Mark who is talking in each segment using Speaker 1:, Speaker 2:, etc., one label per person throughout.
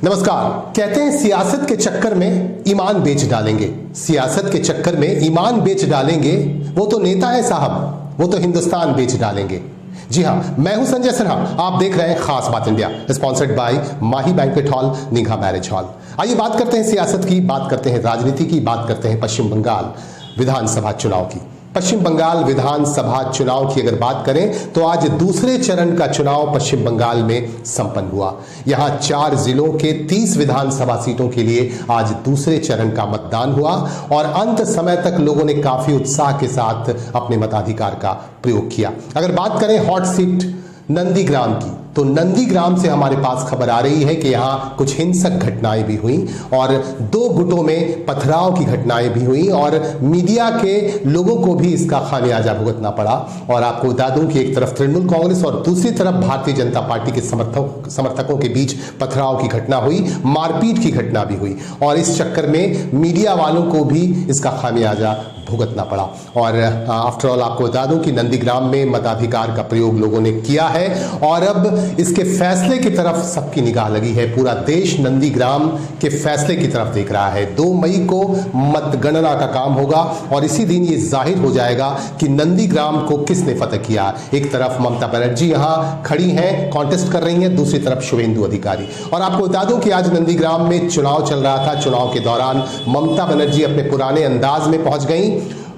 Speaker 1: नमस्कार। कहते हैं सियासत के चक्कर में ईमान बेच डालेंगे, सियासत के चक्कर में ईमान बेच डालेंगे। वो तो नेता है साहब, वो तो हिंदुस्तान बेच डालेंगे। जी हाँ, मैं हूं संजय सिन्हा, आप देख रहे हैं खास बात India, sponsored by Mahi banquet hall, निघा मैरिज हॉल। आइए बात करते हैं सियासत की, बात करते हैं राजनीति की, बात करते हैं पश्चिम बंगाल विधानसभा चुनाव की। पश्चिम बंगाल विधानसभा चुनाव की अगर बात करें तो आज दूसरे चरण का चुनाव पश्चिम बंगाल में संपन्न हुआ। यहां 4 जिलों के 30 विधानसभा सीटों के लिए आज दूसरे चरण का मतदान हुआ और अंत समय तक लोगों ने काफी उत्साह के साथ अपने मताधिकार का प्रयोग किया। अगर बात करें हॉट सीट नंदीग्राम की, तो नंदीग्राम से हमारे पास खबर आ रही है कि यहां कुछ हिंसक घटनाएं भी हुई और 2 गुटों में पथराव की घटनाएं भी हुई और मीडिया के लोगों को भी इसका खामियाजा भुगतना पड़ा। और आपको बता दूं कि एक तरफ तृणमूल कांग्रेस और दूसरी तरफ भारतीय जनता पार्टी के समर्थकों के बीच पथराव की घटना हुई, मारपीट की घटना भी हुई और इस चक्कर में मीडिया वालों को भी इसका खामियाजा भुगतना पड़ा। और आफ्टर ऑल आपको बता दूं कि नंदीग्राम में मताधिकार का प्रयोग लोगों ने किया है और अब इसके फैसले की तरफ सबकी निगाह लगी है। पूरा देश नंदीग्राम के फैसले की तरफ देख रहा है। 2 मई को मतगणना का काम होगा और इसी दिन ये जाहिर हो जाएगा कि नंदीग्राम को किसने फतह किया। एक तरफ ममता बनर्जी यहां खड़ी हैं, कॉन्टेस्ट कर रही हैं, दूसरी तरफ शुभेंदु अधिकारी। और आपको बता दूं कि आज नंदीग्राम में चुनाव चल रहा था। चुनाव के दौरान ममता बनर्जी अपने पुराने अंदाज में पहुंच गई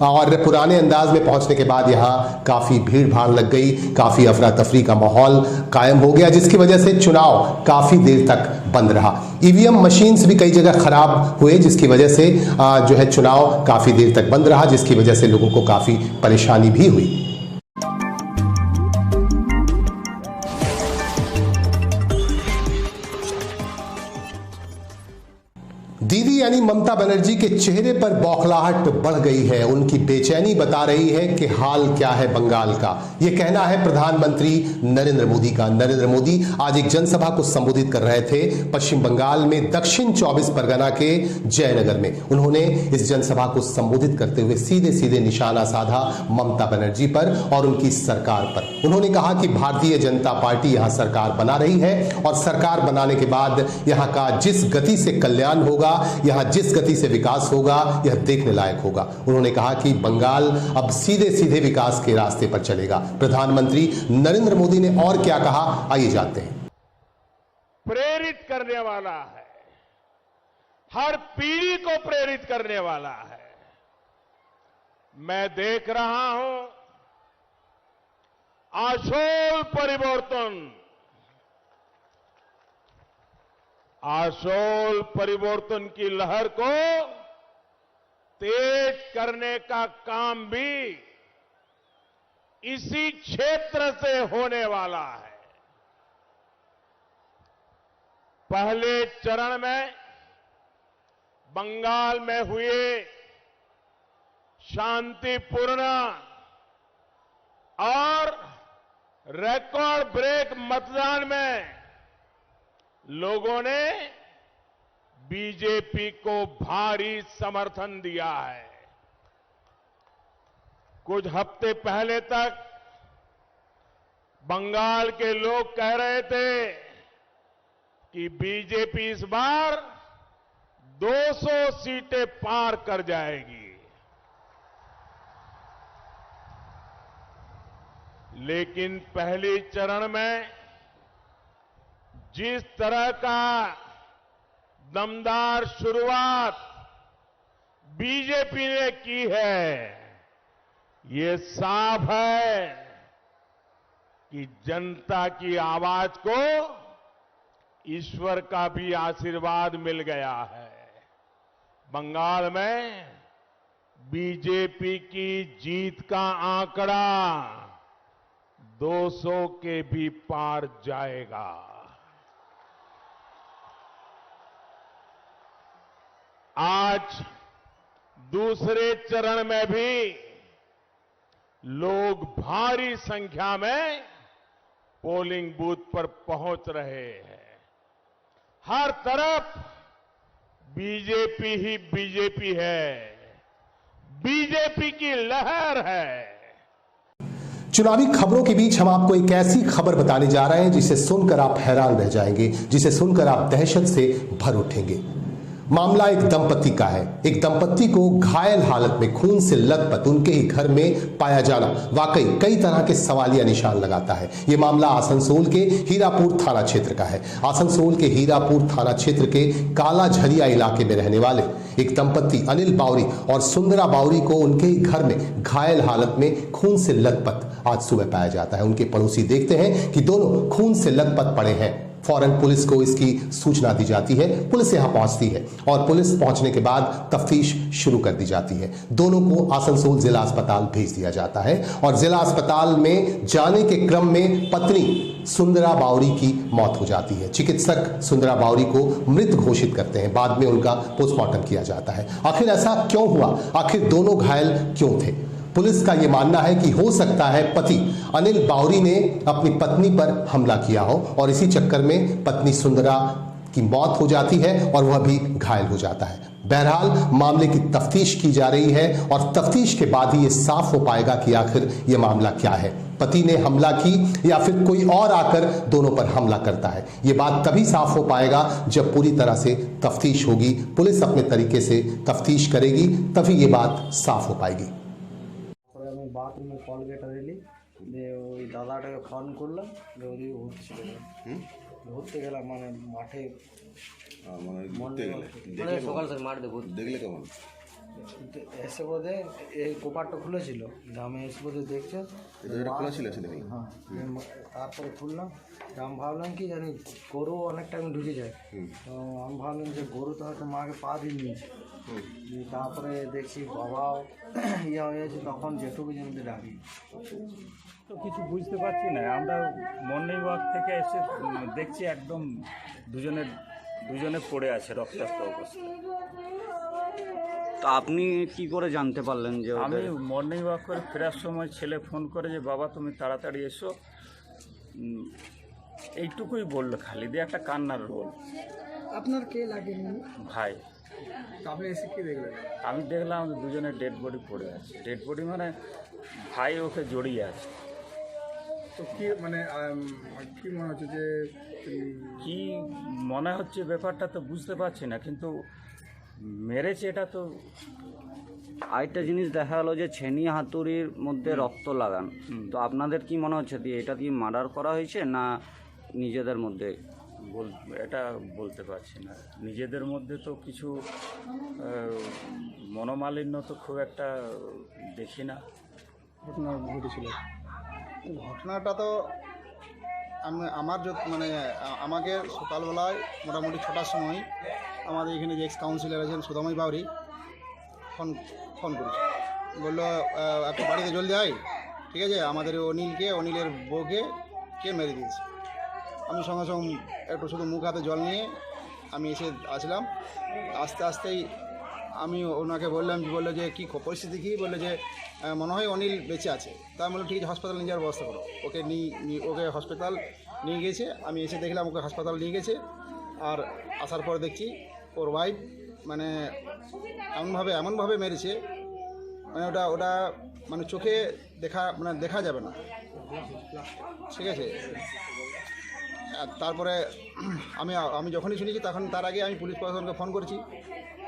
Speaker 1: और पुराने अंदाज में पहुंचने के बाद यहां काफी भीड़ भाड़ लग गई, काफी अफरा तफरी का माहौल कायम हो गया, जिसकी वजह से चुनाव काफी देर तक बंद रहा। ईवीएम मशीन्स भी कई जगह खराब हुए, जिसकी वजह से जो है चुनाव काफी देर तक बंद रहा, जिसकी वजह से लोगों को काफी परेशानी भी हुई। दीदी यानी ममता बनर्जी के चेहरे पर बौखलाहट बढ़ गई है। उनकी बेचैनी बता रही है कि हाल क्या है बंगाल का। यह कहना है प्रधानमंत्री नरेंद्र मोदी का। नरेंद्र मोदी आज एक जनसभा को संबोधित कर रहे थे पश्चिम बंगाल में दक्षिण 24 परगना के जयनगर में। उन्होंने इस जनसभा को संबोधित करते हुए सीधे सीधे निशाना साधा ममता बनर्जी पर और उनकी सरकार पर। उन्होंने कहा कि भारतीय जनता पार्टी यहां सरकार बना रही है और सरकार बनाने के बाद यहां का जिस गति से कल्याण होगा, यहां जिस गति से विकास होगा, यह देखने लायक होगा। उन्होंने कहा कि बंगाल अब सीधे सीधे विकास के रास्ते पर चलेगा। प्रधानमंत्री नरेंद्र मोदी ने और क्या कहा, आइए जानते हैं।
Speaker 2: प्रेरित करने वाला है, हर पीढ़ी को प्रेरित करने वाला है। मैं देख रहा हूं आशोल परिवर्तन, आशोल परिवर्तन की लहर को तेज करने का काम भी इसी क्षेत्र से होने वाला है। पहले चरण में बंगाल में हुए शांतिपूर्ण और रिकॉर्ड ब्रेक मतदान में लोगों ने बीजेपी को भारी समर्थन दिया है। कुछ हफ्ते पहले तक बंगाल के लोग कह रहे थे कि बीजेपी इस बार 200 सीटें पार कर जाएगी, लेकिन पहले चरण में जिस तरह का दमदार शुरुआत बीजेपी ने की है, ये साफ है कि जनता की आवाज को ईश्वर का भी आशीर्वाद मिल गया है। बंगाल में बीजेपी की जीत का आंकड़ा 200 के भी पार जाएगा। आज दूसरे चरण में भी लोग भारी संख्या में पोलिंग बूथ पर पहुंच रहे हैं। हर तरफ बीजेपी ही बीजेपी है, बीजेपी की लहर है।
Speaker 1: चुनावी खबरों के बीच हम आपको एक ऐसी खबर बताने जा रहे हैं जिसे सुनकर आप हैरान रह जाएंगे, जिसे सुनकर आप दहशत से भर उठेंगे। मामला एक दंपति का है। एक दंपति को घायल हालत में खून से लथपथ उनके ही घर में पाया जाना वाकई कई तरह के सवालिया निशान लगाता है। यह मामला आसनसोल के हीरापुर थाना क्षेत्र का है। आसनसोल के हीरापुर थाना क्षेत्र के काला झरिया इलाके में रहने वाले एक दंपति अनिल बावरी और सुंदरा बावरी को उनके ही घर में घायल हालत में खून से लथपथ आज सुबह पाया जाता है। उनके पड़ोसी देखते हैं कि दोनों खून से लथपथ पड़े हैं। फौरन पुलिस को इसकी सूचना दी जाती है। पुलिस यहां पहुंचती है और पुलिस पहुंचने के बाद तफ्तीश शुरू कर दी जाती है। दोनों को आसनसोल जिला अस्पताल भेज दिया जाता है और जिला अस्पताल में जाने के क्रम में पत्नी सुंदरा बावरी की मौत हो जाती है। चिकित्सक सुंदरा बावरी को मृत घोषित करते हैं। बाद में उनका पोस्टमार्टम किया जाता है। आखिर ऐसा क्यों हुआ? आखिर दोनों घायल क्यों थे? पुलिस का यह मानना है कि हो सकता है पति अनिल बावरी ने अपनी पत्नी पर हमला किया हो और इसी चक्कर में पत्नी सुंदरा की मौत हो जाती है और वह भी घायल हो जाता है। बहरहाल मामले की तफ्तीश की जा रही है और तफ्तीश के बाद ही यह साफ हो पाएगा कि आखिर यह मामला क्या है। पति ने हमला की या फिर कोई और आकर दोनों पर हमला करता है। यह बात तभी साफ हो पाएगा जब पूरी तरह से तफ्तीश होगी। पुलिस अपने तरीके से तफ्तीश करेगी, तभी यह बात साफ हो पाएगी।
Speaker 3: বাথরুমে কল কেটে দিলি দিয়ে ওই দাদাটাকে ফোন করলাম যে ওদিকে ঘুরছিল ঘুরতে গেলাম মানে মাঠে
Speaker 4: মানে ঘুরতে গেলে
Speaker 3: সকাল থেকে মাঠে ঘুরতে
Speaker 4: দেখলে কেমন
Speaker 3: এসে বোধে এই কোপারটা খুলেছিল আমি এসে বোধে দেখছে
Speaker 4: এটা খোলা ছিল সেদিন।
Speaker 3: হ্যাঁ তারপরে খুললাম আমি ভাবলাম কি জানি গরু অনেক টাইম ঢুকে যায় তো আমি ভাবলাম যে গরু তো হয়তো মাকে পা দিয়ে নিয়েছে। তারপরে দেখছি বাবাও ইয়ে হয়েছে তখন যেটুকু জমিতে ডাকি
Speaker 5: তো কিছু বুঝতে পারছি না। আমরা মর্নিং ওয়াক থেকে এসে দেখছি একদম দুজনে পড়ে আছে রক্তাক্ত অবস্থায়।
Speaker 6: তো আপনি কি করে জানতে পারলেন যে
Speaker 5: আমি মর্নিং ওয়াক করে ফেরার সময় ছেলে ফোন করে যে বাবা তুমি তাড়াতাড়ি এসো, এইটুকুই বললো খালি, দিয়ে একটা কান্নার রোল।
Speaker 3: আপনার কে লাগেনি
Speaker 5: ভাই
Speaker 3: আপনি এসে কি দেখলেন?
Speaker 5: আমি দেখলাম দুজনের ডেড বডি পড়ে আছে। ডেড বডি মানে ভাই ওকে জড়িয়ে আছে।
Speaker 3: তো কি মানে কি মনে হচ্ছে যে
Speaker 5: কি মনে হচ্ছে ব্যাপারটা তো বুঝতে পারছি না, কিন্তু মেরেছে এটা তো।
Speaker 6: আরেকটা জিনিস দেখা গেলো যে ছেনি হাতুড়ির মধ্যে রক্ত লাগান, তো আপনাদের কি মনে হচ্ছে দিয়ে এটা দিয়ে মার্ডার করা হয়েছে না নিজেদের মধ্যে?
Speaker 5: এটা বলতে পারছি না। নিজেদের মধ্যে তো কিছু মনোমালিন্য তো খুব একটা দেখি না।
Speaker 3: ঘটনা ঘটেছিল ঘটনাটা তো মানে আমাকে সকালবেলায় মোটামুটি 6টার সময় আমাদের এখানে যে এক্স কাউন্সিলর আছেন সুদাময় বাউরি ফোন করেছে, বললো একটা বাড়িতে জলদি আয়, ঠিক আছে, আমাদের অনিলের বউকে কে মেরে দিয়েছে। আমি সঙ্গে সঙ্গে একটু শুধু মুখ হাতে জল নিয়ে আমি এসে আসলাম। আস্তেই আমি ওনাকে বললো যে কী পরিস্থিতি কী, বললো যে মনে হয় অনিল বেঁচে আছে। তা আমি বললাম ঠিক আছে, হাসপাতালে নিয়ে যাওয়ার ব্যবস্থা করো। ওকে হসপিটাল নিয়ে গেছে। আমি এসে দেখলাম ওকে হাসপাতাল নিয়ে গেছে। আর আসার পর দেখছি ওর ওয়াইফ মানে এমনভাবে মেরেছে, মানে ওটা মানে চোখে দেখা যাবে না, ঠিক আছে। তারপরে আমি যখনই শুনেছি তার আগে আমি পুলিশ প্রশাসনকে ফোন করেছি,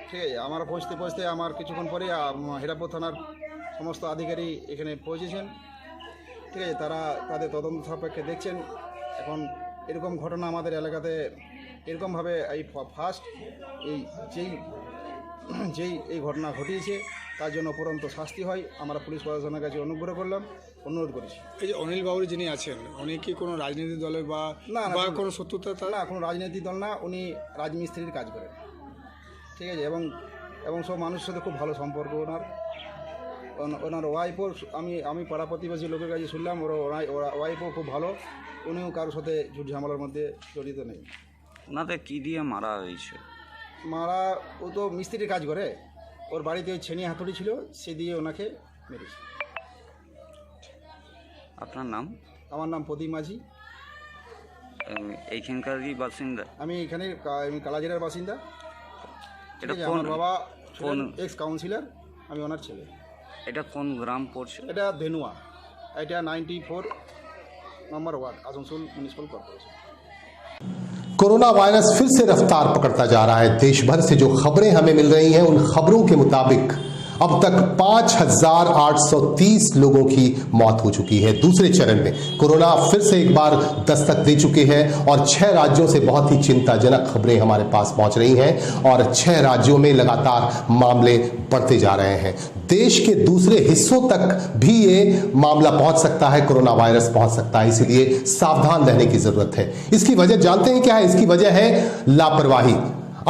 Speaker 3: ঠিক আছে। আমার পৌঁছতে আমার কিছুক্ষণ পরে হীরাপুর থানার সমস্ত আধিকারিক এখানে পৌঁছেছেন, ঠিক আছে। তারা তাদের তদন্ত সাপেক্ষে দেখছেন। এখন এরকম ঘটনা আমাদের এলাকাতে এরকমভাবে এই ফার্স্ট যেই এই ঘটনা ঘটিয়েছে তার জন্য উপরন্ত শাস্তি হয় আমরা পুলিশ প্রশাসনের কাছে অনুরোধ করেছি।
Speaker 7: এই যে অনিল বাবুরি যিনি আছেন উনি কি কোনো রাজনৈতিক দলের বা কোনো শত্রুতা?
Speaker 3: না, কোনো রাজনৈতিক দল না, উনি রাজমিস্ত্রির কাজ করেন, ঠিক আছে। এবং সব মানুষের সাথে খুব ভালো সম্পর্ক ওনার ওয়াইফও আমি পাড়া প্রতিবেশী লোকের কাছে শুনলাম ওর ওয়াইফও খুব ভালো, উনিও কারোর সাথে ঝুট ঝামেলার মধ্যে জড়িত নেই।
Speaker 6: ওনাদের কী দিয়ে মারা হয়েছে?
Speaker 3: ও তো মিস্ত্রির কাজ করে, ওর বাড়িতে ওই ছেনি হাতুড়ি ছিল, সে দিয়ে ওনাকে মেরেছে।
Speaker 6: আপনার নাম?
Speaker 3: আমার নাম প্রদীপ মাঝি।
Speaker 6: এইখানকারই বাসিন্দা?
Speaker 3: আমি কালাজিরার বাসিন্দা।
Speaker 6: এটা
Speaker 3: আমার বাবা এক্স কাউন্সিলর, আমি ওনার ছেলে।
Speaker 6: এটা কোন গ্রাম পড়ছে?
Speaker 3: এটা ধেনুয়া এটা 94 নম্বর ward Asansol municipal corporation.
Speaker 1: Corona virus फिर से रफ्तार पकड़ता जा रहा है। देश भर से जो खबरें हमें मिल रही हैं, उन खबरों के मुताबिक अब तक 5,830 लोगों की मौत हो चुकी है। दूसरे चरण में कोरोना फिर से एक बार दस्तक दे चुके हैं और 6 राज्यों से बहुत ही चिंताजनक खबरें हमारे पास पहुंच रही हैं और 6 राज्यों में लगातार मामले बढ़ते जा रहे हैं। देश के दूसरे हिस्सों तक भी ये मामला पहुंच सकता है, कोरोना वायरस पहुंच सकता है, इसलिए सावधान रहने की जरूरत है। इसकी वजह जानते हैं क्या है? इसकी वजह है लापरवाही।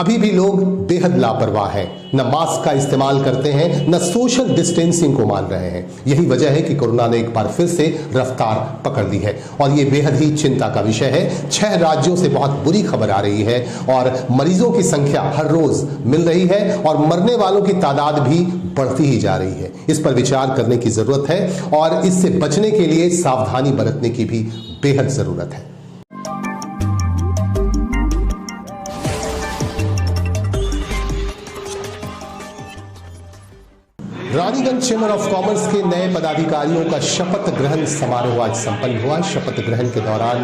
Speaker 1: अभी भी लोग बेहद लापरवाह हैं, न मास्क का इस्तेमाल करते हैं, न सोशल डिस्टेंसिंग को मान रहे हैं। यही वजह है कि कोरोना ने एक बार फिर से रफ्तार पकड़ ली है और ये बेहद ही चिंता का विषय है। 6 राज्यों से बहुत बुरी खबर आ रही है और मरीजों की संख्या हर रोज मिल रही है और मरने वालों की तादाद भी बढ़ती ही जा रही है। इस पर विचार करने की जरूरत है और इससे बचने के लिए सावधानी बरतने की भी बेहद जरूरत है। रानीगंज चैम्बर ऑफ कॉमर्स के नए पदाधिकारियों का शपथ ग्रहण समारोह आज संपन्न हुआ। शपथ ग्रहण के दौरान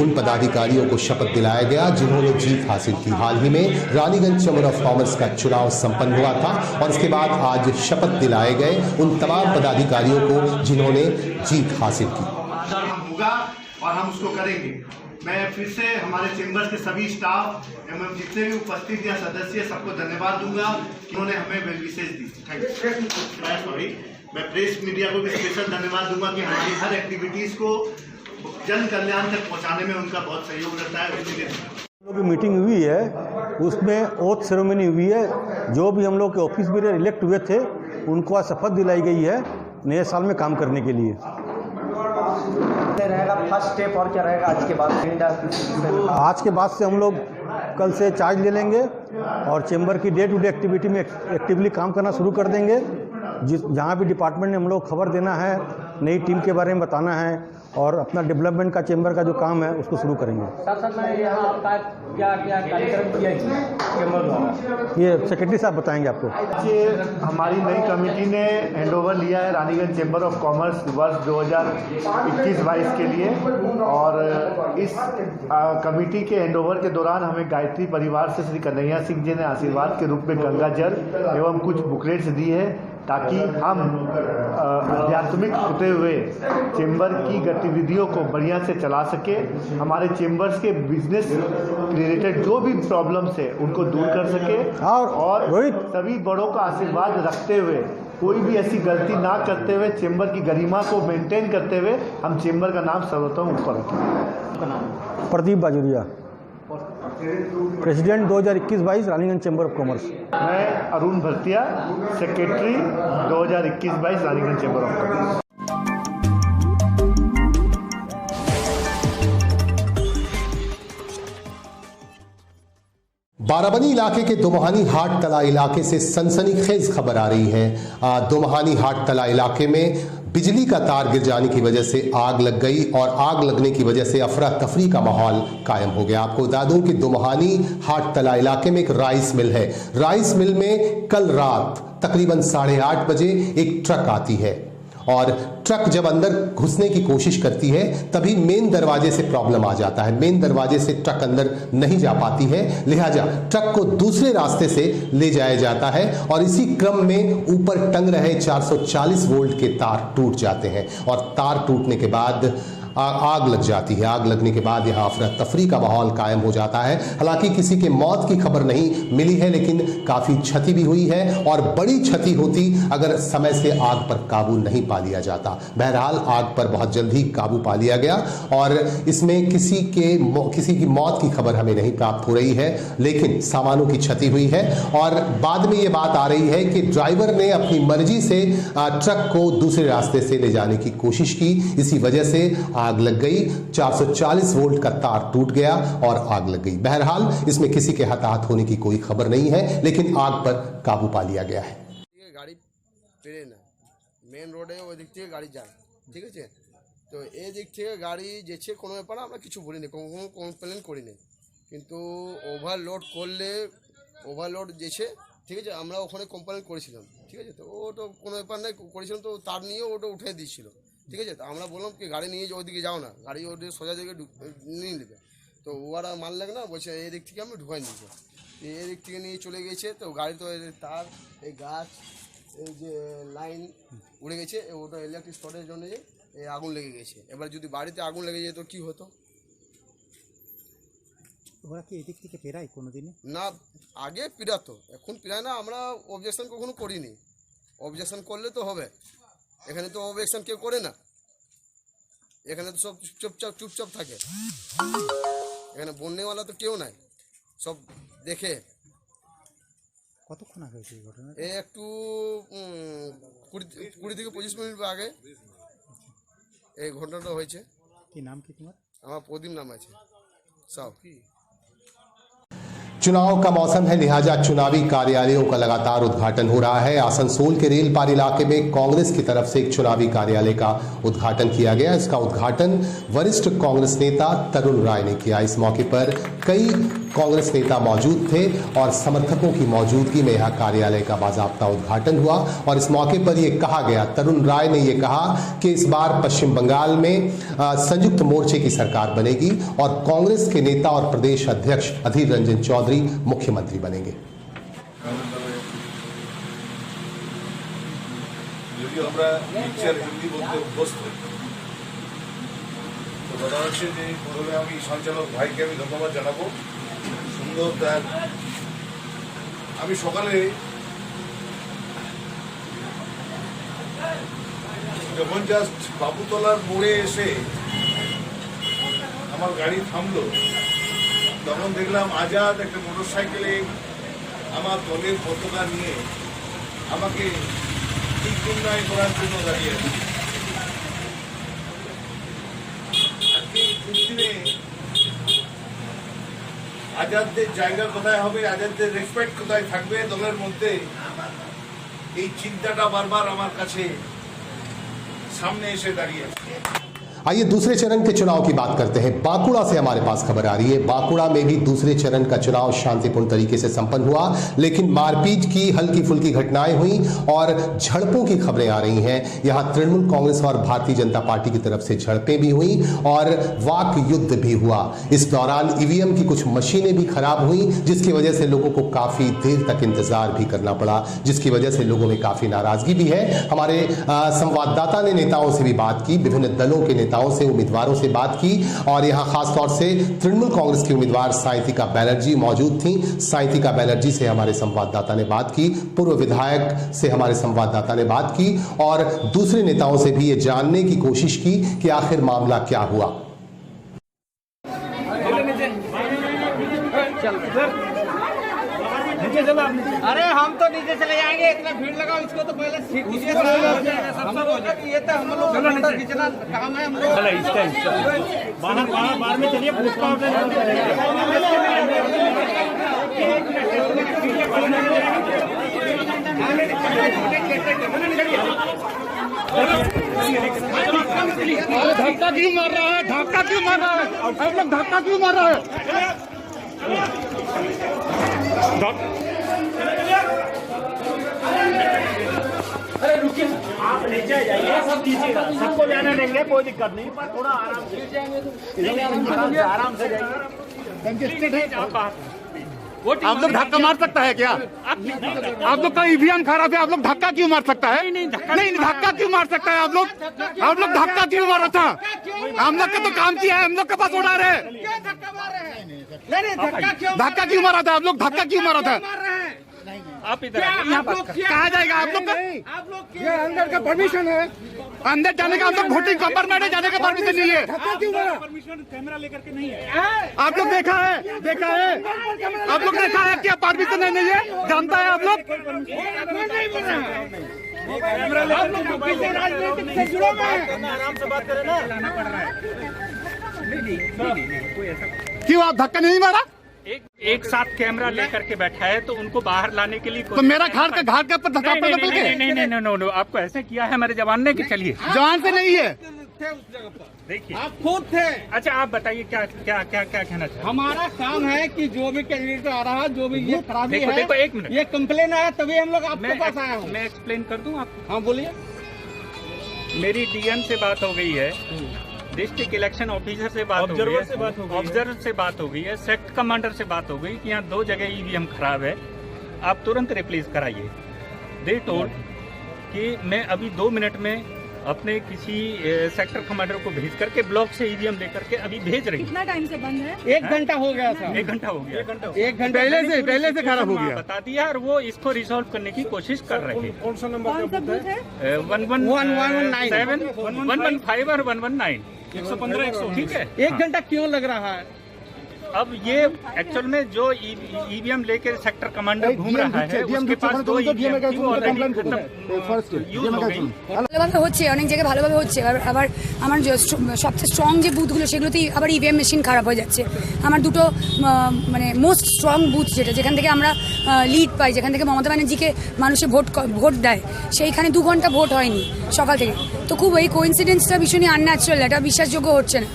Speaker 1: उन पदाधिकारियों को शपथ दिलाया गया जिन्होंने जीत हासिल की। हाल ही में रानीगंज चैम्बर ऑफ कॉमर्स का चुनाव संपन्न हुआ था और इसके बाद आज शपथ दिलाए गए उन तमाम पदाधिकारियों को जिन्होंने जीत हासिल की।
Speaker 8: होगा और हम उसको करेंगे। मैं फिर से हमारे चैम्बर के सभी स्टाफ एवं जितने भी उपस्थित या सदस्य सबको धन्यवाद दूंगा कि उन्होंने हमें वेल विशेष दी। सॉरी, मैं प्रेस मीडिया को भी स्पेशल धन्यवाद दूंगा कि हमारी हर एक्टिविटीज को जन कल्याण तक पहुंचाने में उनका बहुत सहयोग रहता है। उसके लिए
Speaker 9: हम लोग की मीटिंग हुई है, उसमें ओथ सेरेमनी हुई है। जो भी हम लोग के ऑफिस बेरर इलेक्ट हुए थे उनको आज शपथ दिलाई गई है नए साल में काम करने के लिए।
Speaker 10: रहेगा फर्स्ट स्टेप और क्या रहेगा आज के बाद?
Speaker 9: आज के बाद से हम लोग कल से चार्ज ले लेंगे और चैम्बर की डे टू डे एक्टिविटी में एक्टिवली काम करना शुरू कर देंगे। जहाँ भी डिपार्टमेंट ने हम लोग खबर देना है, नई टीम के बारे में बताना है और अपना डेवलपमेंट का चैम्बर का जो काम है उसको शुरू करेंगे।
Speaker 10: साथ में यहाँ आपका क्या क्या कार्यक्रम किया चैम्बर द्वारा,
Speaker 9: ये सेक्रेटरी साहब बताएंगे आपको।
Speaker 8: हमारी नई कमेटी ने हैंडओवर लिया है रानीगंज चैम्बर ऑफ कॉमर्स वर्ष 2021-22 के लिए और इस कमेटी के हैंडओवर के दौरान हमें गायत्री परिवार से श्री कन्हैया सिंह जी ने आशीर्वाद के रूप में गंगा जल एवं कुछ बुकलेट्स दी है ताकि हम आध्यात्मिक होते हुए चैम्बर की गतिविधियों को बढ़िया से चला सके। हमारे चैम्बर्स के बिजनेस रिलेटेड जो भी प्रॉब्लम्स है उनको दूर कर सके और सभी बड़ों का आशीर्वाद रखते हुए कोई भी ऐसी गलती ना करते हुए चैम्बर की गरिमा को मेंटेन करते हुए हम चैम्बर का नाम सर्वोत्तम ऊपर रखें।
Speaker 9: Pradeep Bajoria, president 2021-22 Raniganj chamber of commerce.
Speaker 8: मैं Arun Bhartia, secretary 2021-22 Raniganj chamber of commerce.
Speaker 1: Barabani इलाके के दोमहानी हाट तला इलाके से सनसनीखेज खबर आ रही है। दोमहानी हाट तला इलाके में बिजली का तार गिर जाने की वजह से आग लग गई और आग लगने की वजह से अफरा तफरी का माहौल कायम हो गया। आपको बता दूं कि दोमहानी हाट तला इलाके में एक राइस मिल है। राइस मिल में कल रात तकरीबन 8:30 बजे एक ट्रक आती है और ट्रक जब अंदर घुसने की कोशिश करती है तभी मेन दरवाजे से प्रॉब्लम आ जाता है। मेन दरवाजे से ट्रक अंदर नहीं जा पाती है, लिहाजा ट्रक को दूसरे रास्ते से ले जाया जाता है और इसी क्रम में ऊपर टंग रहे 440 वोल्ट के तार टूट जाते हैं और तार टूटने के बाद आग लग जाती है। आग लगने के बाद यहाँ अफरा तफरी का माहौल कायम हो जाता है। हालांकि किसी के मौत की खबर नहीं मिली है, लेकिन काफ़ी क्षति भी हुई है और बड़ी क्षति होती अगर समय से आग पर काबू नहीं पा लिया जाता। बहरहाल आग पर बहुत जल्द ही काबू पा लिया गया और इसमें किसी की मौत की खबर हमें नहीं प्राप्त हो रही है, लेकिन सामानों की क्षति हुई है। और बाद में ये बात आ रही है कि ड्राइवर ने अपनी मर्जी से ट्रक को दूसरे रास्ते से ले जाने की कोशिश की, इसी वजह से आग लग गई। 440 वोल्ट का तार टूट गया और आग लग गई। बहरहाल इसमें किसी के हताहत होने की कोई खबर नहीं है, लेकिन आग पर काबू पा लिया गया है।
Speaker 11: गाड़ी ट्रेन मेन रोडे ওই দিক থেকে গাড়ি যায়, ঠিক আছে? তো এই দিক থেকে গাড়ি যেছে কোনো ব্যাপার আমরা কিছু বলি না, কোনো কমপ্লেন করি না, কিন্তু ওভারলোড করলে ওভারলোড যেছে, ঠিক আছে? আমরা ওখানে কমপ্লেন করেছিলাম, ঠিক আছে? তো ও তো কোনো ব্যাপার নাই, করেছিলাম তো তার নিয়ে ওটা উঠে দিয়েছিল, ঠিক আছে। তো আমরা বললাম কি গাড়ি নিয়ে ওইদিকে যাও না, গাড়ি ওদের সোজা জায়গায় নিয়ে নেবে। তো ওরা মাল লাগে না, বলছে এই দিক থেকে আমরা ঢুকাই নিয়েছি, এই দিক থেকে নিয়ে চলে গেছে। তো গাড়ি তো তার এই গাছ এই যে লাইন উড়ে গেছে, ওটা ইলেকট্রিক শর্টের জন্য এই আগুন লেগে গেছে। এবার যদি বাড়িতে আগুন লেগে যেত কি হতো?
Speaker 9: ওরা কি এদিক থেকে পেরায় কোনোদিনই?
Speaker 11: না, আগে পিরাতো, এখন পিরায় না। আমরা অবজেকশন কখনো করিনি, অবজেকশন করলে তো হবে। এখানে তো অবজেকশন কেউ করে না, এখানে তো সব চুপচাপ থাকে। এখানে বন্যওয়ালা তো কেউ নাই, সব দেখে।
Speaker 9: কতক্ষণ আগে হয়েছে এই ঘটনা?
Speaker 11: এই একটু 20 থেকে 25 মিনিট আগে এই ঘটনাটা হয়েছে।
Speaker 9: কি নাম কি তোমার?
Speaker 11: আমার প্রদীপ नाम আছে साहब।
Speaker 1: चुनाव का मौसम है, लिहाजा चुनावी कार्यालयों का लगातार उद्घाटन हो रहा है। आसनसोल के रेलपार इलाके में कांग्रेस की तरफ से एक चुनावी कार्यालय का उद्घाटन किया गया। इसका उद्घाटन वरिष्ठ कांग्रेस नेता तरुण राय ने किया। इस मौके पर कई कांग्रेस नेता मौजूद थे और समर्थकों की मौजूदगी में यह कार्यालय का बाजाबता उद्घाटन हुआ। और इस मौके पर यह कहा गया, तरुण राय ने यह कहा कि इस बार पश्चिम बंगाल में संयुक्त मोर्चे की सरकार बनेगी और कांग्रेस के नेता और प्रदेश अध्यक्ष अधीर रंजन चौधरी मुख्यमंत्री बनेंगे।
Speaker 12: যদিও আমরা পিকচার হিন্দি বলতে অভ্যস্ত, তো কথা হচ্ছে যে প্রথমে আমি সঞ্চালক ভাইকে আমি ধন্যবাদ জানাবো। সুন্দর তার, আমি সকালে যখন জাস্ট বাবুতলার মোড়ে এসে আমার গাড়ি থামলো, তখন দেখলাম আজাদ একটা মোটর সাইকেলে আমার দলের পতাকা নিয়ে আমাকে দিকনির্ণয় করার জন্য দাঁড়িয়ে আছে। আজকে এই দিনে আজাদদের জায়গা কোথায় হবে, আজাদদের রেসপেক্ট কোথায় থাকবে দলের মধ্যে, এই চিন্তাটা বারবার আমার কাছে সামনে এসে দাঁড়িয়ে আছে।
Speaker 1: आइए दूसरे चरण के चुनाव की बात करते हैं। बांकुड़ा से हमारे पास खबर आ रही है। बांकुड़ा में भी दूसरे चरण का चुनाव शांतिपूर्ण तरीके से संपन्न हुआ, लेकिन मारपीट की हल्की फुल्की घटनाएं हुई और झड़पों की खबरें आ रही हैं। यहां तृणमूल कांग्रेस और भारतीय जनता पार्टी की तरफ से झड़पें भी हुई और वाक युद्ध भी हुआ। इस दौरान ईवीएम की कुछ मशीनें भी खराब हुई, जिसकी वजह से लोगों को काफी देर तक इंतजार भी करना पड़ा, जिसकी वजह से लोगों में काफी नाराजगी भी है। हमारे संवाददाता ने नेताओं से भी बात की, विभिन्न दलों के नेताओं से, उम्मीदवारों से बात की और यहां खासतौर से तृणमूल कांग्रेस की उम्मीदवार साइंतिका बैनर्जी मौजूद थी। साइंतिका बैनर्जी से हमारे संवाददाता ने बात की, पूर्व विधायक से हमारे संवाददाता ने बात की और दूसरे नेताओं से भी ये जानने की कोशिश की कि आखिर मामला क्या हुआ।
Speaker 10: अरे हम तो नीचे चले जाएंगे, इतना भीड़ लगा, इसको तो पहले हम लोग ये तो हम लोग फोटो खींचना काम है हम लोग। बाहर में चलिए, धक्का क्यों मार रहा है, धक्का क्यों मार रहा है, आप लोग धक्का क्यों मार रहा है? अरे रुकिए, आप नीचे जाइए, सब दीजिएगा, सबको जाने देंगे, कोई दिक्कत नहीं, पर थोड़ा आराम से आराम से जाइए। आप लोग धक्का मार सकता है क्या? आप लोग का ईवीएम खराब है, आप लोग धक्का क्यों मार सकता है? नहीं धक्का क्यों मार सकता है? आप लोग धक्का क्यों मारा था? हम लोग का तो काम किया है, हम लोग के पास ऑर्डर है। धक्का क्यों मारा था? आप लोग धक्का क्यों मारा था? आप इधर कहा जाएगा? आप लोग ये अंदर का परमिशन है, अंदर जाने का, आप लोग वोटिंग कंपार्टमेंट में जाने का परमिशन नहीं है। परमिशन कैमरा लेकर के नहीं है। आप लोग देखा है आप लोग देखा है क्या परमिशन नहीं है? जानता है आप लोग? राजनीतिक से जुड़े हुए हैं, आराम से बात करें ना। क्यों आप धक्का नहीं मारा? एक साथ कैमरा लेकर के बैठा है तो उनको बाहर लाने के लिए तो मेरा घाट के ऊपर धक्का पड़ गया। नहीं, आपको ऐसे किया है हमारे जवान ने कि चलिए जवान से नहीं है, देखिए आप खुद थे। अच्छा आप बताइए क्या क्या क्या क्या कहना चाहिए? हमारा काम है कि जो भी कैंडिडेट आ रहा है, जो भी ये खराबी है, देखो एक मिनट, ये कंप्लेन आया तभी हम लोग आपके पास आए हैं। मैं एक्सप्लेन कर दूं आपको? हाँ बोलिए। मेरी डीएम से बात हो गई है, डिस्ट्रिक्ट इलेक्शन ऑफिसर से बात हो गई है, ऑब्जर्वर से बात हो गई है, सेक्टर कमांडर से बात हो गई कि यहाँ 2 जगह ईवीएम खराब है, आप तुरंत रिप्लेस कराइए। दे टोल्ड कि मैं अभी 2 मिनट में अपने किसी सेक्टर कमांडर को भेज करके ब्लॉक से ईवीएम लेकर के अभी भेज रही।
Speaker 13: कितना टाइम से बंद है?
Speaker 10: 1 घंटा हो गया था। 1 घंटा हो गया। 1 घंटा पहले से खराब हो गया बता दिया, और वो इसको रिजॉल्व करने की कोशिश कर रहे हैं।
Speaker 13: कौन सा नंबर का बूथ है?
Speaker 10: 1117, 115 और 119,
Speaker 13: 115,
Speaker 10: ठीक है।
Speaker 13: 1 घंटा क्यों लग रहा है?
Speaker 10: अब ये एक्चुअल में जो ईवीएम लेके सेक्टर कमांडर घूम रहा है, उसके पास 2 ईवीएम थी, वो ऑलरेडी यूज हो गई।
Speaker 14: ভালোভাবে হচ্ছে, অনেক জায়গায় ভালোভাবে হচ্ছে, আবার আমার সবচেয়ে স্ট্রং যে বুথগুলো সেগুলোতেই আবার ইভিএম মেশিন খারাপ হয়ে যাচ্ছে। আমার দুটো মানে মোস্ট স্ট্রং বুথ যেখান থেকে আমরা লিড পাই, যেখান থেকে মমতা ব্যানার্জিকে মানুষে ভোট দেয়, সেইখানে 2 ঘন্টা ভোট হয়নি সকাল থেকে। তো খুব এই কোইন্সিডেন্সটা ভীষণই আনন্যাচারাল, এটা বিশ্বাসযোগ্য হচ্ছে না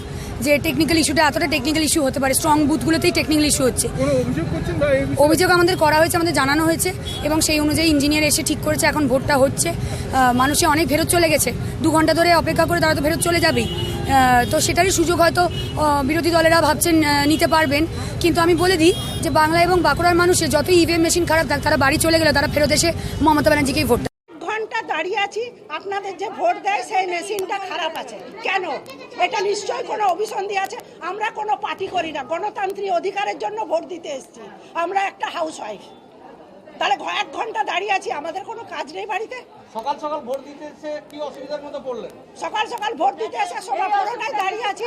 Speaker 14: যে টেকনিক্যাল ইস্যুটা এতটা টেকনিক্যাল ইস্যু হতে পারে। স্ট্রং বুথগুলোতেই টেকনিক্যাল ইস্যু হচ্ছে। অভিযোগ আমাদের করা হয়েছে, আমাদের জানানো হয়েছে, এবং সেই অনুযায়ী ইঞ্জিনিয়ার এসে ঠিক করেছে। এখন ভোটটা হচ্ছে, মানুষে অনেক ফেরত চলে গেছে, 2 ঘন্টা ধরে অপেক্ষা করে তারা তো ফেরত চলে যাবেই। তো সেটারই সুযোগ হয়তো বিরোধী দলেরা ভাবছেন নিতে পারবেন, কিন্তু আমি বলে দিই যে বাংলা এবং বাঁকুড়ার মানুষের যত ইভিএম মেশিন খারাপ থাক, তারা বাড়ি চলে গেলে তারা ফেরত এসে মমতা ব্যানার্জিকেই ভোট।
Speaker 15: ঘন্টা দাঁড়িয়ে আছি, আপনাদের যে ভোট দেয় সেই মেশিনটা খারাপ আছে কেন? এটা নিশ্চয়ই কোনো অভিসন্ধি আছে। আমরা কোনো পার্টি করি না, গণতান্ত্রিক অধিকারের জন্য ভোট দিতে এসেছি। আমরা একটা হাউস ওয়াইফ, তাহলে 1 ঘন্টা দাঁড়িয়ে আছি, আমাদের কোনো কাজ নেই বাড়িতে?
Speaker 13: সকাল সকাল ভোট দিতে এসে কি অসুবিধার মধ্যে পড়লেন?
Speaker 15: সকাল সকাল ভোট দিতে এসে সবাই পুরোটাই দাঁড়িয়ে আছি,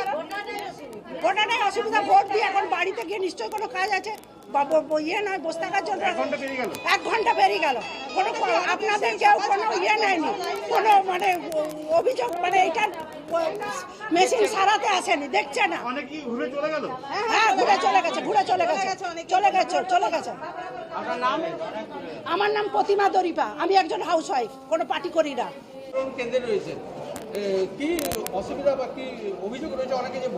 Speaker 15: গোটা নাই অসুবিধা। ভোট দিয়ে এখন বাড়িতে গিয়ে নিশ্চয়ই কোনো কাজ আছে, ইয়ে নয় বসে থাকার জন্য। 1 ঘন্টা পেরিয়ে গেল, কোনো আপনাদের কেউ কোনো ইয়ে নেয়নি, কোনো মানে অভিযোগ, মানে এইটার মেশিন সারাতে আসেনি, দেখছে না। হ্যাঁ, ঘুরে চলে গেছে। আমার নাম প্রতিমা দরিপা, আমি একজন হাউস ওয়াইফ, কোনো পার্টি করি না।
Speaker 13: কেন্দ্রে রয়েছে কি অসুবিধা বা কি অভিযোগ রয়েছে? অনেকে যে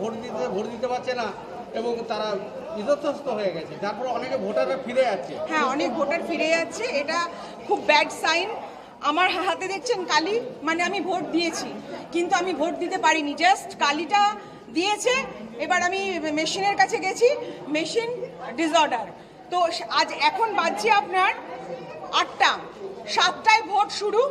Speaker 13: ভোট দিতে পারছে না এবং তারা বিধ্বস্ত হয়ে গেছে, যার ফলে অনেকে ভোটাররা ফিরে যাচ্ছে।
Speaker 16: হ্যাঁ, অনেক ভোটার ফিরে যাচ্ছে, এটা খুব ব্যাড সাইন। আমার হাতে দেখছেন কালি, মানে আমি ভোট দিয়েছি কিন্তু আমি ভোট দিতে পারিনি, জাস্ট কালিটা দিয়েছে। এবার আমি মেশিনের কাছে গেছি, মেশিন ডিসঅর্ডার। তো আজ এখন বাজছে আপনার 8টা, 7টায় ভোট শুরু।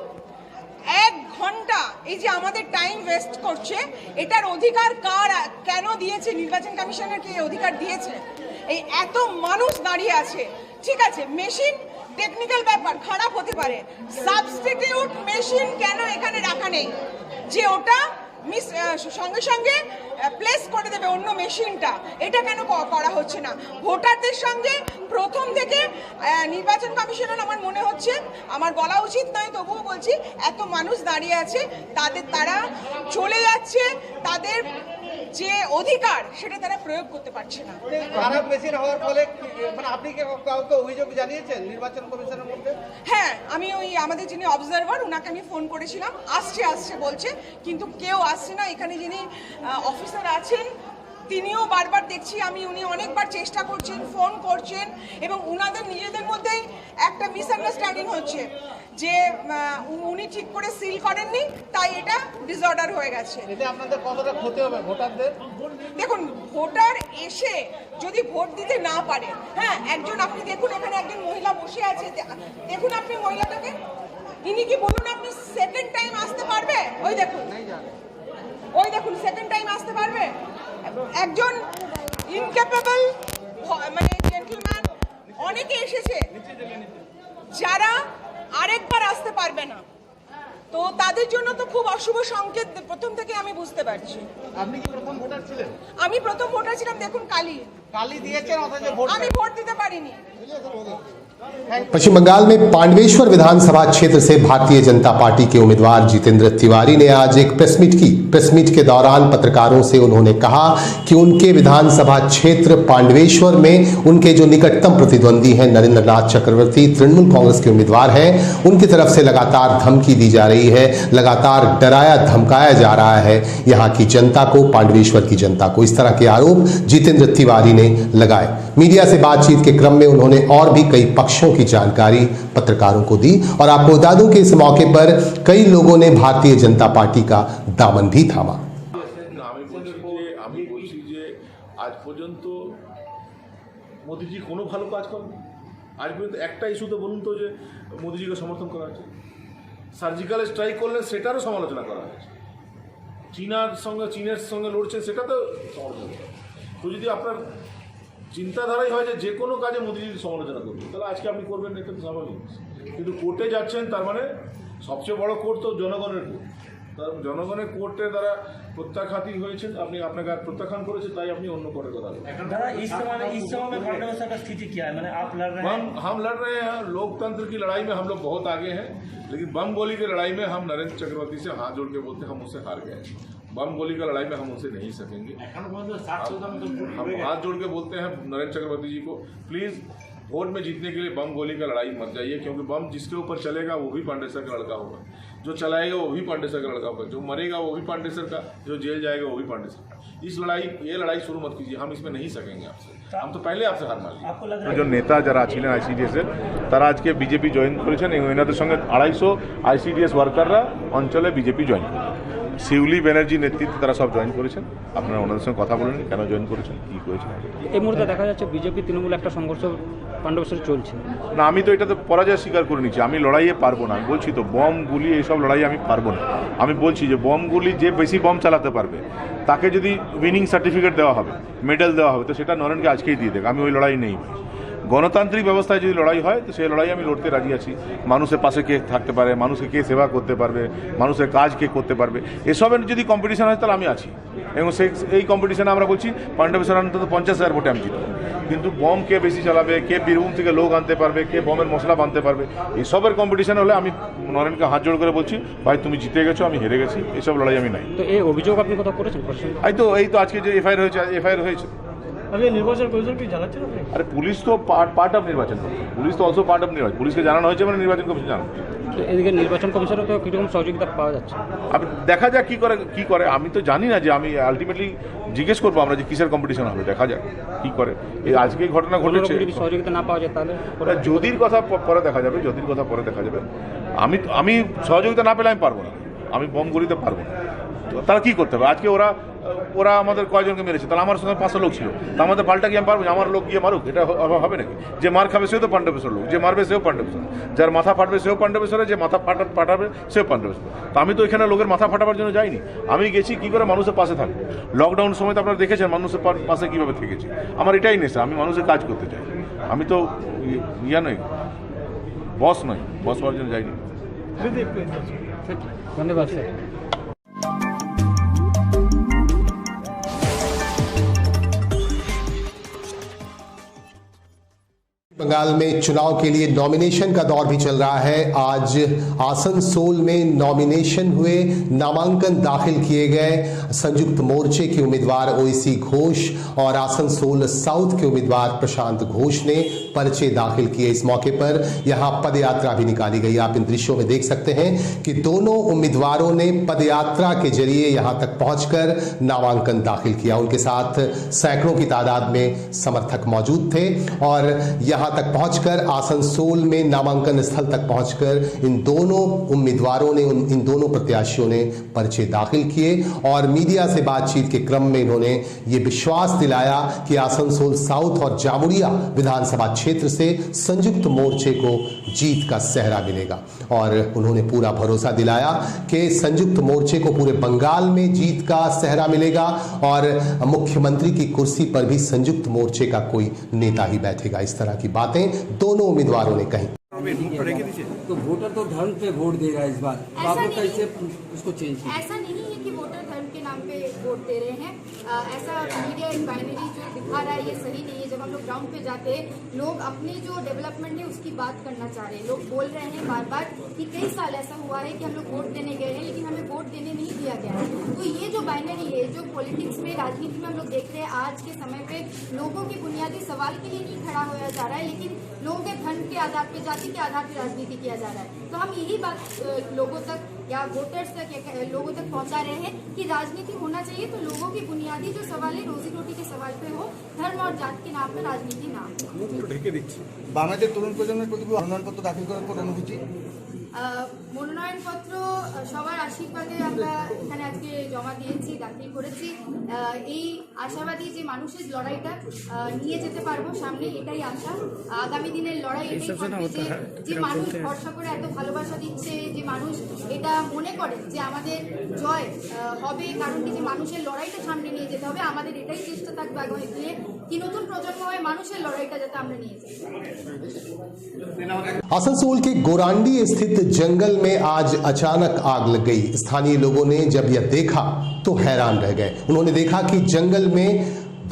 Speaker 16: 1 ঘন্টা এই যে আমাদের টাইম ওয়েস্ট করছে, এটার অধিকার কার, কেন দিয়েছে? নির্বাচন কমিশনের কি অধিকার দিয়েছে? এই এত মানুষ দাঁড়িয়ে আছে, ঠিক আছে, মেশিন টেকনিক্যাল ব্যাপার, খারাপ হতে পারে, সাবস্টিটিউট মেশিন কেন এখানে রাখা নেই যে ওটা সঙ্গে সঙ্গে প্লেস করে দেবে অন্য মেশিনটা? এটা কেন করা হচ্ছে না? ভোটারদের সঙ্গে প্রথম থেকে নির্বাচন কমিশনের আমার মনে হচ্ছে, আমার বলা উচিত নয় তবুও বলছি, এত মানুষ দাঁড়িয়ে আছে, তারা চলে যাচ্ছে, তাদের যে অধিকার সেটা তারা প্রয়োগ করতে পারছে না।
Speaker 13: খারাপ মেশিন হওয়ার ফলে মানে আপনি কি কাউকে অভিযোগ জানিয়েছেন নির্বাচন কমিশনের মধ্যে?
Speaker 16: হ্যাঁ, আমি ওই আমাদের যিনি অবজারভার ওনাকে আমি ফোন করেছিলাম, আসছে বলছে, কিন্তু কেউ আসছে না। এখানে যিনি অফিসার আছেন তিনিও বারবার দেখছি আমি, উনি অনেকবার চেষ্টা করছেন, ফোন করছেন, এবং উনাদের নিজেদের মধ্যেই একটা মিসআন্ডারস্ট্যান্ডিং হচ্ছে যে উনি ঠিক করে সিল করেননি, তাই এটা ডিসঅর্ডার হয়ে গেছে।
Speaker 13: এতে আপনাদের কতটা ক্ষতি হবে ভোটারদের?
Speaker 16: দেখুন, ভোটার এসে যদি ভোট দিতে না পারে, হ্যাঁ, একজন আপনি দেখুন এখানে একজন মহিলা বসে আছে, দেখুন আপনি মহিলাটাকে, ইনি কি বলুন আপনি সেকেন্ড টাইম আসতে পারবে? ওই দেখুন সেকেন্ড টাইম আসতে পারবে? একজন ইনক্যাপেবল মানে জেন্টলম্যান অনেকে এসেছে যারা আরেকবার আসতে পারবে না, তো তাদের জন্য তো খুব অশুভ সংকেত প্রথম থেকে আমি বুঝতে পারছি।
Speaker 13: আপনি কি প্রথম ভোটার ছিলেন?
Speaker 16: আমি প্রথম ভোটার ছিলাম। দেখুন কালি দিয়েছেন, অথচ আমি ভোট দিতে পারিনি।
Speaker 1: पश्चिम बंगाल में पांडवेश्वर विधानसभा क्षेत्र से भारतीय जनता पार्टी के उम्मीदवार जितेंद्र तिवारी ने आज एक प्रेस मीट की। प्रेस मीट के दौरान पत्रकारों से उन्होंने कहा कि उनके विधानसभा क्षेत्र पांडवेश्वर में उनके जो निकटतम प्रतिद्वंदी हैं नरेंद्र नाथ चक्रवर्ती, तृणमूल कांग्रेस के उम्मीदवार हैं, उनकी तरफ से लगातार धमकी दी जा रही है, लगातार डराया धमकाया जा रहा है यहाँ की जनता को, पांडवेश्वर की जनता को। इस तरह के आरोप जितेंद्र तिवारी ने लगाए। मीडिया से बातचीत के क्रम में उन्होंने और भी कई पक्षों की जानकारी पत्रकारों को दी और आपको बता दूं कि इस मौके पर कई लोगों ने भारतीय जनता पार्टी का दामन भी थामा।
Speaker 12: আমি বলছি যে আজ পর্যন্ত মোদিজি কোনো ভালো কাজ করেন, আজ পর্যন্ত একটা ইস্যুতে বলুন তো যে মোদিজিকে সমর্থন করা হয়েছে। সার্জিক্যাল স্ট্রাইক করলেন সেটারও সমালোচনা করা হয়েছে, চীনের সঙ্গে লড়ছেন সেটা তো সমালোচনা করা। তো যদি আপনার চিন্তাধারাই হয় যে কোনো কাজে মোদিজির সমালোচনা করবেন, তাহলে আজকে আপনি করবেন না, এটা তো স্বাভাবিক। কিন্তু কোর্টে যাচ্ছেন, তার মানে সবচেয়ে বড় কোর্ট তো জনগণের কোর্ট, তার জনগণের কোর্টের দ্বারা প্রত্যাখ্যাতই হয়েছেন, আপনি আপনাকে প্রত্যাখ্যান করেছে, তাই আপনি অন্য কোর্টের কথা বলেন। हम लड़ रहे हैं, लोकतंत्र की लड़ाई में हम लोग बहुत आगे हैं, लेकिन बम गोली की लड़ाई में हम नरेंद्र चक्रवर्ती से हाथ जोड़ के बोलते हम उससे हार गए। बम गोली का लड़ाई में हम उससे नहीं सकेंगे। हम हाथ जोड़ के बोलते हैं नरेंद्र चक्रवर्ती जी को, प्लीज़ वोट में जीतने के लिए बम गोली का लड़ाई मत जाइए, क्योंकि बम जिसके ऊपर चलेगा वो भी पांडेसर का लड़का होगा, जो चलाएगा वो भी पांडेसर का लड़का होगा, जो मरेगा वो भी पांडेसर का, जो जेल जाएगा वो भी पांडेसर का। ये लड़ाई शुरू मत कीजिए, हम इसमें नहीं सकेंगे आपसे, हम तो पहले आपसे हार मान लिए। जो नेता যারা ছিলেন আইসিডিএস এর, তারা আজকে বিজেপি জয়েন করেছেন এবং এনাদের সঙ্গে 250 আইসিডিএস ওয়ার্কাররা অঞ্চলে বিজেপি জয়েন করেছেন। শিউলি ব্যানার্জি নেতৃত্বে তারা সব জয়েন করেছেন। আপনারা ওনাদের সঙ্গে কথা বলেন কেন জয়েন করেছেন, কী করেছেন।
Speaker 17: এই মুহূর্তে দেখা যাচ্ছে বিজেপি তৃণমূল একটা সংঘর্ষ পাণ্ডবেশ্বরে চলছে।
Speaker 12: না, আমি তো এটাতে পরাজয় স্বীকার করে নিচ্ছি, আমি লড়াইয়ে পারবো না। আমি বলছি তো বম গুলি এইসব লড়াই আমি পারবো না। আমি বলছি যে বম গুলি যে বেশি বম চালাতে পারবে তাকে যদি উইনিং সার্টিফিকেট দেওয়া হবে, মেডেল দেওয়া হবে, তো সেটা নরেনকে আজকেই দিয়ে দেবে। আমি ওই লড়াই নেই। গণতান্ত্রিক ব্যবস্থায় যদি লড়াই হয় তো সেই লড়াই আমি লড়তে রাজি আছি। মানুষের পাশে কে থাকতে পারে, মানুষকে কে সেবা করতে পারবে, মানুষের কাজ কে করতে পারবে, এসবের যদি কম্পিটিশন হয় তাহলে আমি আছি। এবং এই কম্পিটিশনে আমরা বলছি পাণ্ডবেশ্বর অন্তত 50,000 ভোটে আমি জিতব। কিন্তু বম কে বেশি চালাবে, কে বীরভূম থেকে লোক আনতে পারবে, কে বমের মশলা বানতে পারবে, এসবের কম্পিটিশন হলে আমি নরেনকে হাত জোড় করে বলছি, ভাই তুমি জিতে গেছো, আমি হেরে গেছি, এসব লড়াই আমি নাই।
Speaker 17: তো এই অভিযোগ আপনি কথা করেছেন?
Speaker 12: এই তো আজকে যে এফআইআর হয়েছে।
Speaker 17: নির্বাচন কমিশন কি জানাচ্ছেন আপনি?
Speaker 12: আরে পুলিশ তো পার্ট অফ নির্বাচন, পুলিশ তো অলসো পার্ট অফ নির্বাচন। পুলিশকে জানানো হয়েছে মানে নির্বাচন কমিশন জানানো।
Speaker 17: এদিকে নির্বাচন কমিশনের তো কীরকম সহযোগিতা পাওয়া যাচ্ছে?
Speaker 12: আপনি দেখা যাক কী করে। আমি তো জানি না, যে আমি আলটিমেটলি জিজ্ঞেস করবো আমরা যে কিসের কম্পিটিশন হবে, দেখা যাক কী করে। এই আজকে ঘটনা ঘটেছে,
Speaker 17: সহযোগিতা না পাওয়া যায় তাহলে
Speaker 12: যদির কথা পরে দেখা যাবে, আমি সহযোগিতা না পেলে আমি পারবো না, আমি বম গলিতে পারবো না। তো তারা কী করতে হবে? আজকে ওরা আমাদের কয়জনকে মেরেছে, তাহলে আমার সঙ্গে 500 লোক ছিল, তা আমাদের পাল্টা কি আমি পারবো? আমার লোক গিয়ে মারুক, এটা হবে নাকি? যে মার খাবে সেও তো পাণ্ডবেশ্বর লোক, যে মারবে সেও পাণ্ডবেশ্বর, যার মাথা ফাটবে সেও পাণ্ডবেশ্বরে, যে মাথা ফাটাবে সেও পাণ্ডবেশ্বর। তো আমি তো এখানে লোকের মাথা ফাটাবার জন্য যাইনি, আমি গেছি কী করে মানুষের পাশে থাকবো। লকডাউন সময় তো আপনারা দেখেছেন মানুষের পাশে কীভাবে থেকেছি। আমার এটাই নেশা, আমি মানুষের কাজ করতে চাই। আমি তো নই, বস নই, বস হওয়ার জন্য যাইনি।
Speaker 17: ধন্যবাদ স্যার।
Speaker 1: बंगाल में चुनाव के लिए नॉमिनेशन का दौर भी चल रहा है। आज आसनसोल में नॉमिनेशन हुए, नामांकन दाखिल किए गए। संयुक्त मोर्चे के उम्मीदवार ओएसी घोष और आसनसोल साउथ के उम्मीदवार प्रशांत घोष ने पर्चे दाखिल किए। इस मौके पर यहां पदयात्रा भी निकाली गई। आप इन दृश्यों में देख सकते हैं कि दोनों उम्मीदवारों ने पदयात्रा के जरिए यहां तक पहुंचकर नामांकन दाखिल किया। उनके साथ सैकड़ों की तादाद में समर्थक मौजूद थे और यहां तक पहुंचकर आसनसोल में नामांकन स्थल तक पहुंचकर इन दोनों उम्मीदवारों ने, इन दोनों प्रत्याशियों ने पर्चे दाखिल किए और मीडिया से बातचीत के क्रम में इन्होंने ये विश्वास दिलाया कि आसनसोल साउथ और जामुरिया विधानसभा क्षेत्र से संयुक्त मोर्चे को जीत का सहरा मिलेगा और उन्होंने पूरा भरोसा दिलाया कि संयुक्त मोर्चे को पूरे बंगाल में जीत का सहरा मिलेगा और मुख्यमंत्री की कुर्सी पर भी संयुक्त मोर्चे का कोई नेता ही बैठेगा। इस तरह की बातें दोनों उम्मीदवारों ने कही।
Speaker 18: तो वोटर तो धर्म पे वोट देगा इस बार, तो आप लोग कैसे उसको चेंज किया?
Speaker 19: ऐसा नहीं है कि वोटर धर्म के नाम पे वोट दे रहे हैं। ऐसा मीडिया बाइनरी जो दिखा रहा है ये सही नहीं है। जब हम लोग ग्राउंड पे जाते हैं, लोग अपनी जो डेवलपमेंट है उसकी बात करना चाह रहे हैं। लोग बोल रहे हैं बार बार कि कई साल ऐसा हुआ है कि हम लोग वोट देने गए हैं लेकिन हमें वोट देने नहीं दिया गया है। तो ये जो बाइनरी है, जो पॉलिटिक्स में, राजनीति में हम लोग देख रहे हैं, आज के समय पे लोगों के बुनियादी सवाल के लिए नहीं खड़ा होया जा रहा है, लेकिन लोगों के धर्म के आधार पे, जाति के आधार पे राजनीति किया जा रहा है। तो हम यही बात लोगों तक या वोटर्स तक या लोगों तक पहुंचा रहे हैं कि राजनीति होना चाहिए तो लोगों की बुनियादी जो सवाल है रोजी रोटी के सवाल पे हो, धर्म और जात के नाम पर राजनीति ना हो।
Speaker 11: বাংলাদেশের তরুণ প্রজন্মের প্রতি মনোনয়নপত্র দাখিল করার পর অনুভূতি
Speaker 19: মনোনয়নপত্র সবার আশীর্বাদে আমরা এখানে আজকে জমা দিয়েছি, দাখিল করেছি। এই আশাবাদী যে মানুষের লড়াইটা নিয়ে যেতে পারবো সামনে, এটাই আশা। আগামী দিনের লড়াই এটাই থাকবে যে মানুষ ভরসা করে এত ভালোবাসা দিচ্ছে, যে মানুষ এটা মনে করে যে আমাদের জয় হবে, কারণ কি যে মানুষের লড়াইটা সামনে নিয়ে যেতে হবে। আমাদের এটাই চেষ্টা থাকবে আগামী দিনে কি নতুন প্রজন্ম হয় মানুষের লড়াইটা যাতে আমরা নিয়ে যাই।
Speaker 1: आसनसोल के गोरांडी स्थित जंगल में आज अचानक आग लग गई। स्थानीय लोगों ने जब यह देखा तो हैरान रह गए। उन्होंने देखा कि जंगल में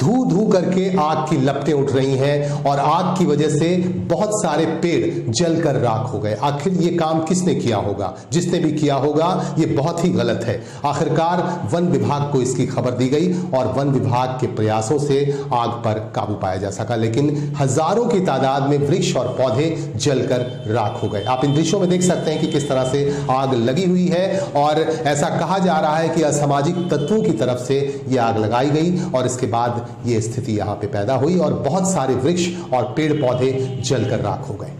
Speaker 1: धू धू करके आग की लपटें उठ रही हैं और आग की वजह से बहुत सारे पेड़ जलकर राख हो गए। आखिर ये काम किसने किया होगा? जिसने भी किया होगा ये बहुत ही गलत है। आखिरकार वन विभाग को इसकी खबर दी गई और वन विभाग के प्रयासों से आग पर काबू पाया जा सका, लेकिन हजारों की तादाद में वृक्ष और पौधे जलकर राख हो गए। आप इन दृश्यों में देख सकते हैं कि किस तरह से आग लगी हुई है और ऐसा कहा जा रहा है कि असामाजिक तत्वों की तरफ से ये आग लगाई गई और इसके बाद ये स्थिति यहां पे पैदा हुई और बहुत सारे वृक्ष और पेड़ पौधे जलकर राख हो गए।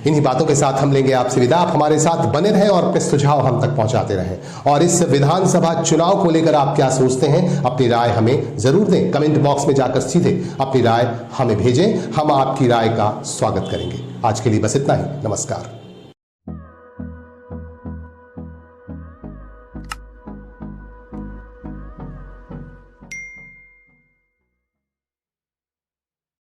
Speaker 1: इन्हीं बातों के साथ हम लेंगे आपसे विदा। आप हमारे साथ बने रहें और अपने सुझाव हम तक पहुंचाते रहें। और इस विधानसभा चुनाव को लेकर आप क्या सोचते हैं, अपनी राय हमें जरूर दें। कमेंट बॉक्स में जाकर सीधे अपनी राय हमें भेजें, हम आपकी राय का स्वागत करेंगे। आज के लिए बस इतना ही। नमस्कार।